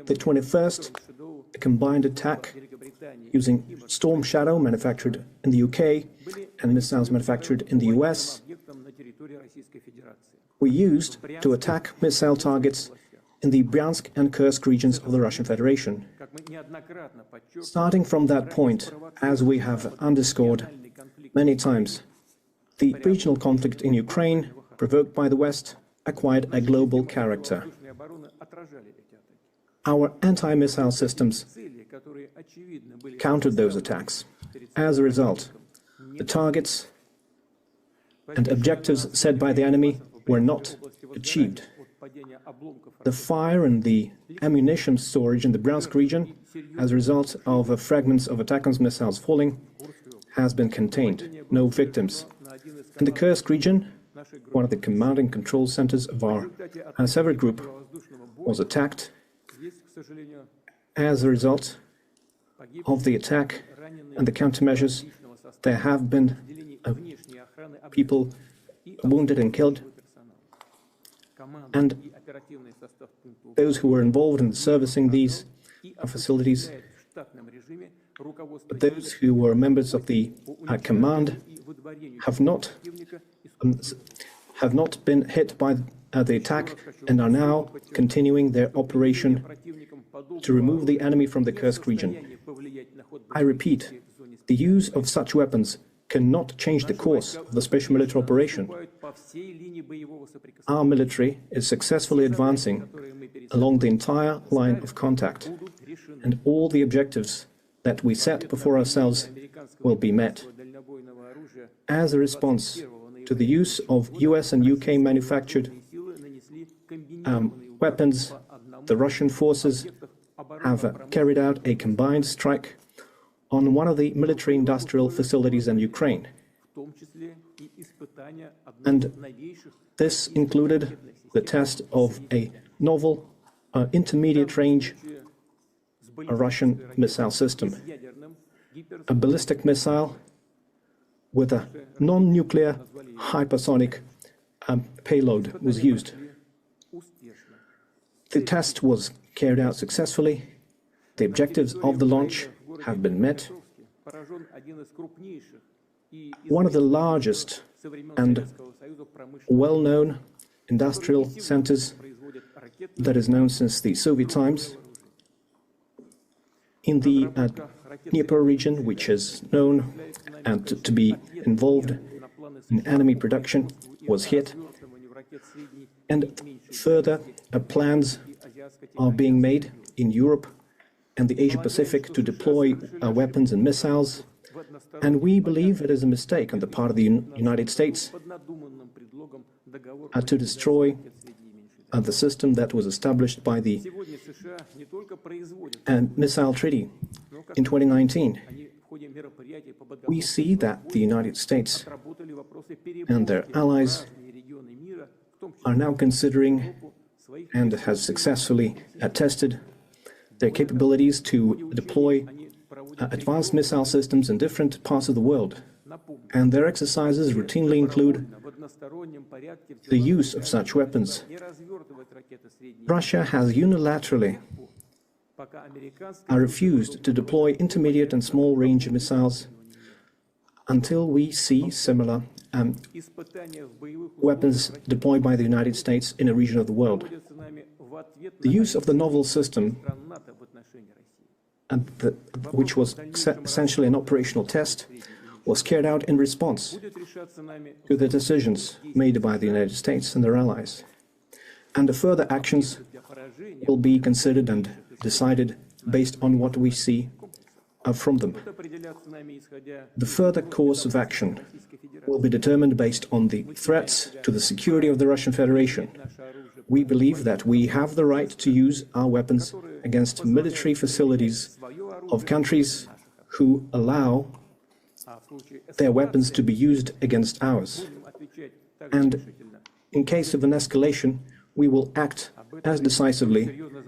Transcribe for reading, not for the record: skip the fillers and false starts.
the 21st, a combined attack using Storm Shadow, manufactured in the UK, and missiles manufactured in the US, were used to attack missile targets in the Bryansk and Kursk regions of the Russian Federation. Starting from that point, as we have underscored many times, the regional conflict in Ukraine, provoked by the West, acquired a global character. Our anti-missile systems countered those attacks. As a result, the targets and objectives set by the enemy were not achieved. The fire and the ammunition storage in the Bryansk region, as a result of fragments of ATACMS missiles falling, has been contained. No victims. In the Kursk region, one of the command and control centers of our Sever group was attacked. As a result of the attack and the countermeasures, there have been people wounded and killed, and those who were involved in servicing these facilities, those who were members of the command, have not been hit by the attack and are now continuing their operation to remove the enemy from the Kursk region. I repeat, the use of such weapons cannot change the course of the special military operation. Our military is successfully advancing along the entire line of contact, and all the objectives that we set before ourselves will be met. As a response to the use of US and UK manufactured weapons, the Russian forces have carried out a combined strike on one of the military-industrial facilities in Ukraine. And this included the test of a novel intermediate-range Russian missile system. A ballistic missile with a non-nuclear hypersonic payload was used. The test was carried out successfully. The objectives of the launch have been met. One of the largest and well-known industrial centers that is known since the Soviet times in the Dnieper region, which is known and to be involved in enemy production, was hit. And further plans are being made in Europe and the Asia-Pacific to deploy weapons and missiles. And we believe it is a mistake on the part of the United States to destroy the system that was established by the Missile Treaty in 2019. We see that the United States and their allies are now considering and has successfully tested their capabilities to deploy advanced missile systems in different parts of the world. And their exercises routinely include the use of such weapons. Russia has unilaterally refused to deploy intermediate and small-range missiles until we see similar weapons deployed by the United States in a region of the world. The use of the novel system, which was essentially an operational test, was carried out in response to the decisions made by the United States and their allies. And the further actions will be considered and decided based on what we see from them. The further course of action will be determined based on the threats to the security of the Russian Federation. We believe that we have the right to use our weapons against military facilities of countries who allow their weapons to be used against ours. And in case of an escalation, we will act as decisively